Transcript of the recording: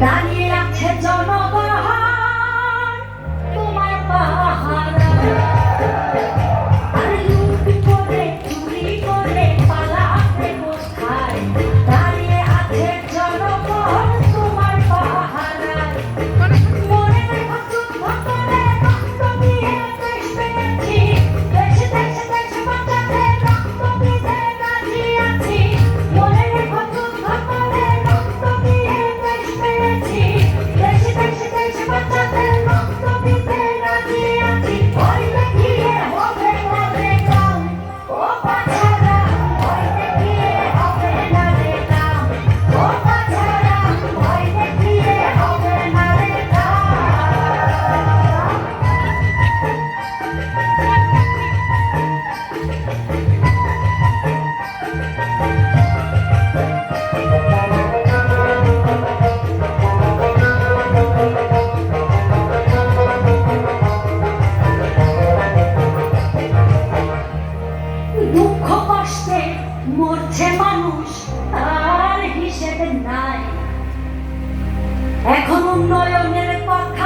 দাঁড়িয়ে আছে জনগণ তোমার পাহারা, আর লুট করে চুরি করে পালাতে কোথায়? দাঁড়িয়ে আছে জনগণ তোমার পাহারা, মনে রেখো যুদ্ধ করে রক্ত দিয়ে দেশ পেয়েছি, দেশে দেশে দেশ বাঁচাতে রক্ত দিতে রাজি আছি। মনে রেখো যুদ্ধ করে রক্ত দিয়ে দেশ পেয়েছি, দেশে দেশে দেশ বাঁচাতে রক্ত দিতে রাজি আছি। ভয় দেখিয়ে হবে না রে কাম, ও বাছারা ভয় দেখিয়ে হবে না রে কাম, ও বাছারা ভয় দেখিয়ে হবে না রে কাম। দুঃখ কষ্টে মরছে মানুষ, তার হিসেবে নাই। এখন উন্নয়নের কথা